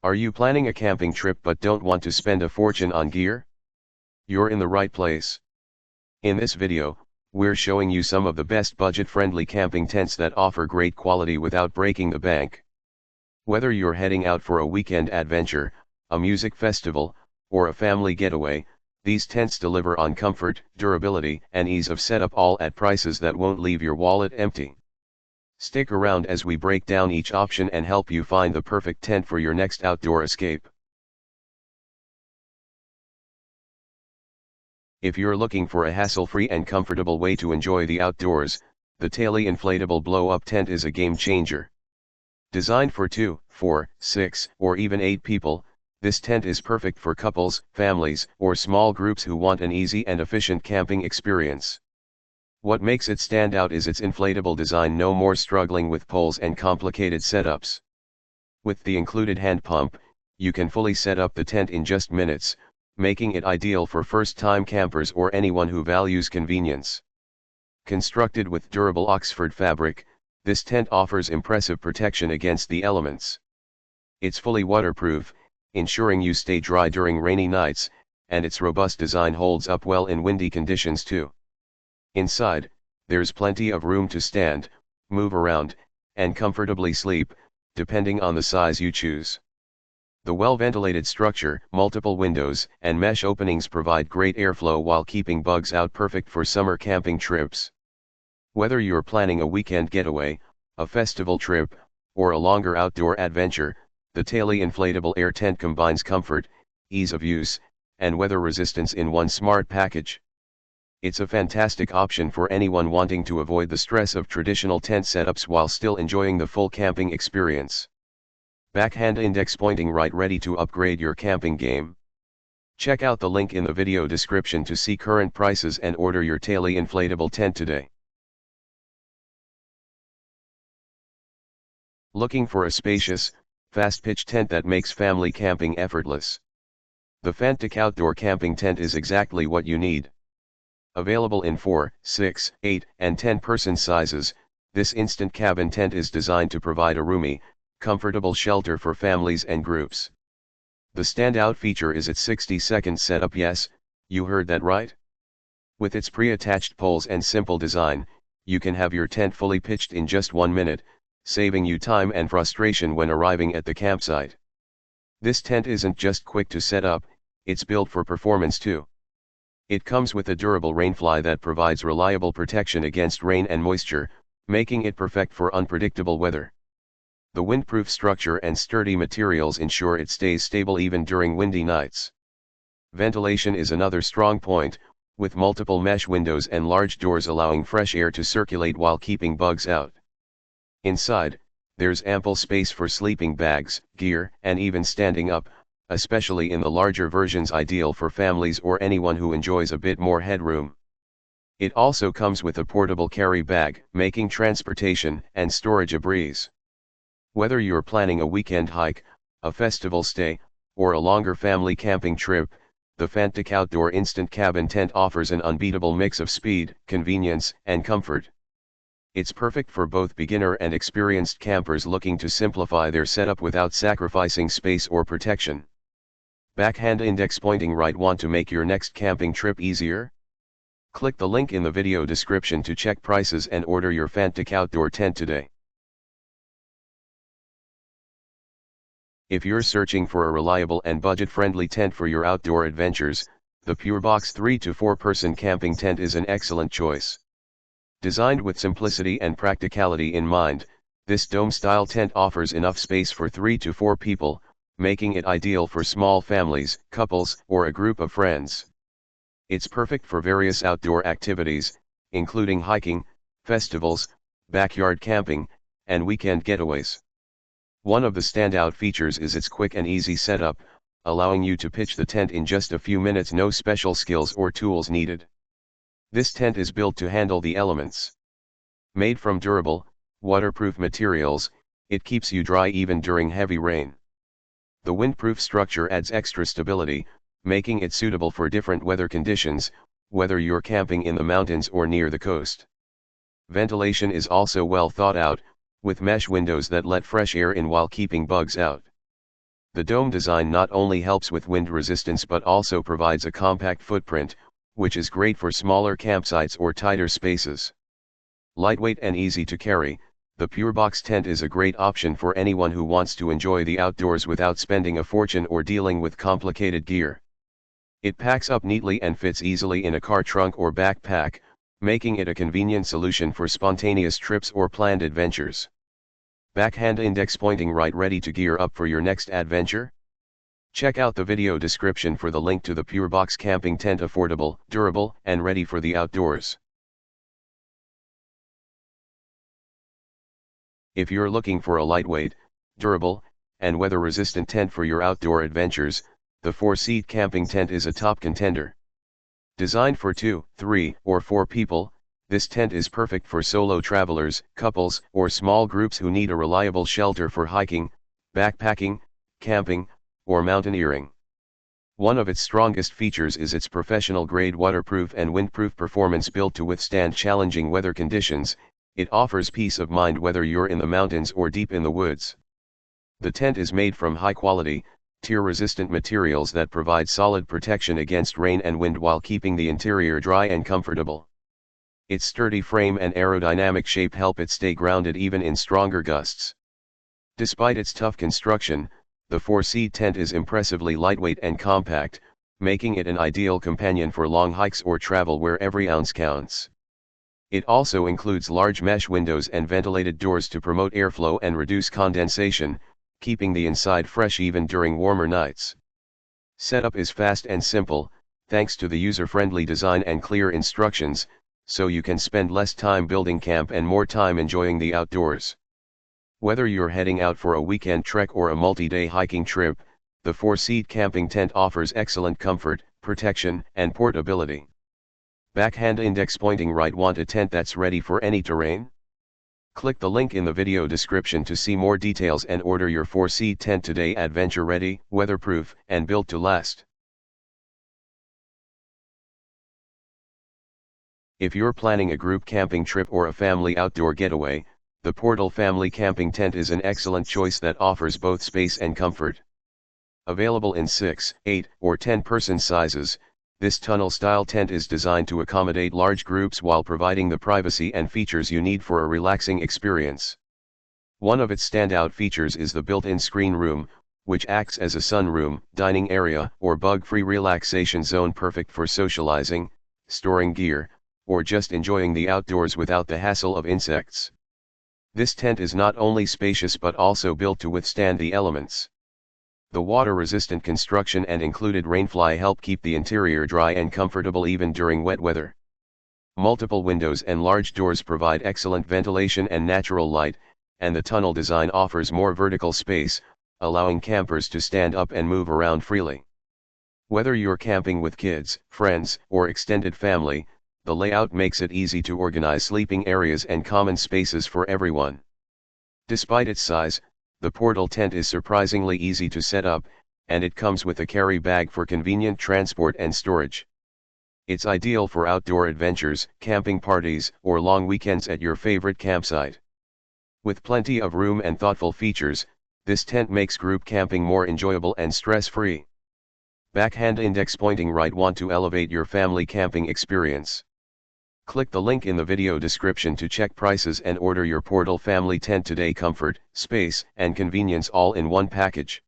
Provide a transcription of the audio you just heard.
Are you planning a camping trip but don't want to spend a fortune on gear? You're in the right place. In this video, we're showing you some of the best budget-friendly camping tents that offer great quality without breaking the bank. Whether you're heading out for a weekend adventure, a music festival, or a family getaway, these tents deliver on comfort, durability, and ease of setup, all at prices that won't leave your wallet empty. Stick around as we break down each option and help you find the perfect tent for your next outdoor escape. If you're looking for a hassle-free and comfortable way to enjoy the outdoors, the Tally inflatable blow-up tent is a game changer. Designed for 2, 4, 6, or even 8 people, this tent is perfect for couples, families, or small groups who want an easy and efficient camping experience. What makes it stand out is its inflatable design. No more struggling with poles and complicated setups. With the included hand pump, you can fully set up the tent in just minutes, making it ideal for first-time campers or anyone who values convenience. Constructed with durable Oxford fabric, this tent offers impressive protection against the elements. It's fully waterproof, ensuring you stay dry during rainy nights, and its robust design holds up well in windy conditions too. Inside, there's plenty of room to stand, move around, and comfortably sleep, depending on the size you choose. The well-ventilated structure, multiple windows, and mesh openings provide great airflow while keeping bugs out, perfect for summer camping trips. Whether you're planning a weekend getaway, a festival trip, or a longer outdoor adventure, the Tally inflatable air tent combines comfort, ease of use, and weather resistance in one smart package. It's a fantastic option for anyone wanting to avoid the stress of traditional tent setups while still enjoying the full camping experience. Backhand index pointing right, ready to upgrade your camping game. Check out the link in the video description to see current prices and order your Tally inflatable tent today. Looking for a spacious, fast-pitch tent that makes family camping effortless? The Fantic Outdoor Camping Tent is exactly what you need. Available in 4, 6, 8, and 10-person sizes, this instant cabin tent is designed to provide a roomy, comfortable shelter for families and groups. The standout feature is its 60-second setup. Yes, you heard that right. With its pre-attached poles and simple design, you can have your tent fully pitched in just 1 minute, saving you time and frustration when arriving at the campsite. This tent isn't just quick to set up, it's built for performance too. It comes with a durable rainfly that provides reliable protection against rain and moisture, making it perfect for unpredictable weather. The windproof structure and sturdy materials ensure it stays stable even during windy nights. Ventilation is another strong point, with multiple mesh windows and large doors allowing fresh air to circulate while keeping bugs out. Inside, there's ample space for sleeping bags, gear, and even standing up, especially in the larger versions, ideal for families or anyone who enjoys a bit more headroom. It also comes with a portable carry bag, making transportation and storage a breeze. Whether you're planning a weekend hike, a festival stay, or a longer family camping trip, the Fantic Outdoor Instant Cabin Tent offers an unbeatable mix of speed, convenience, and comfort. It's perfect for both beginner and experienced campers looking to simplify their setup without sacrificing space or protection. Backhand index pointing right, want to make your next camping trip easier? Click the link in the video description to check prices and order your Fantic Outdoor tent today. If you're searching for a reliable and budget-friendly tent for your outdoor adventures, the PureBox 3 to 4 person camping tent is an excellent choice. Designed with simplicity and practicality in mind, this dome-style tent offers enough space for 3 to 4 people, making it ideal for small families, couples, or a group of friends. It's perfect for various outdoor activities, including hiking, festivals, backyard camping, and weekend getaways. One of the standout features is its quick and easy setup, allowing you to pitch the tent in just a few minutes, no special skills or tools needed. This tent is built to handle the elements. Made from durable, waterproof materials, it keeps you dry even during heavy rain. The windproof structure adds extra stability, making it suitable for different weather conditions, whether you're camping in the mountains or near the coast. Ventilation is also well thought out, with mesh windows that let fresh air in while keeping bugs out. The dome design not only helps with wind resistance but also provides a compact footprint, which is great for smaller campsites or tighter spaces. Lightweight and easy to carry, the PureBox tent is a great option for anyone who wants to enjoy the outdoors without spending a fortune or dealing with complicated gear. It packs up neatly and fits easily in a car trunk or backpack, making it a convenient solution for spontaneous trips or planned adventures. Backhand index pointing right, ready to gear up for your next adventure? Check out the video description for the link to the PureBox camping tent, affordable, durable, and ready for the outdoors. If you're looking for a lightweight, durable, and weather-resistant tent for your outdoor adventures, the 4-seat camping tent is a top contender. Designed for 2, 3, or 4 people, this tent is perfect for solo travelers, couples, or small groups who need a reliable shelter for hiking, backpacking, camping, or mountaineering. One of its strongest features is its professional-grade waterproof and windproof performance. Built to withstand challenging weather conditions, it offers peace of mind whether you're in the mountains or deep in the woods. The tent is made from high-quality, tear-resistant materials that provide solid protection against rain and wind while keeping the interior dry and comfortable. Its sturdy frame and aerodynamic shape help it stay grounded even in stronger gusts. Despite its tough construction, the 4-seat tent is impressively lightweight and compact, making it an ideal companion for long hikes or travel where every ounce counts. It also includes large mesh windows and ventilated doors to promote airflow and reduce condensation, keeping the inside fresh even during warmer nights. Setup is fast and simple, thanks to the user-friendly design and clear instructions, so you can spend less time building camp and more time enjoying the outdoors. Whether you're heading out for a weekend trek or a multi-day hiking trip, the 4-seat camping tent offers excellent comfort, protection, and portability. Backhand index pointing right. Want a tent that's ready for any terrain? Click the link in the video description to see more details and order your 4-seat tent today. Adventure ready, weatherproof, and built to last. If you're planning a group camping trip or a family outdoor getaway, the Portal Family Camping Tent is an excellent choice that offers both space and comfort. Available in 6, 8, or 10-person sizes, this tunnel-style tent is designed to accommodate large groups while providing the privacy and features you need for a relaxing experience. One of its standout features is the built-in screen room, which acts as a sunroom, dining area, or bug-free relaxation zone, perfect for socializing, storing gear, or just enjoying the outdoors without the hassle of insects. This tent is not only spacious but also built to withstand the elements. The water-resistant construction and included rainfly help keep the interior dry and comfortable even during wet weather. Multiple windows and large doors provide excellent ventilation and natural light, and the tunnel design offers more vertical space, allowing campers to stand up and move around freely. Whether you're camping with kids, friends, or extended family, the layout makes it easy to organize sleeping areas and common spaces for everyone. Despite its size, the Portal tent is surprisingly easy to set up, and it comes with a carry bag for convenient transport and storage. It's ideal for outdoor adventures, camping parties, or long weekends at your favorite campsite. With plenty of room and thoughtful features, this tent makes group camping more enjoyable and stress-free. Backhand index pointing right. Want to elevate your family camping experience? Click the link in the video description to check prices and order your Portal Family Tent today. Comfort, space, and convenience all in one package.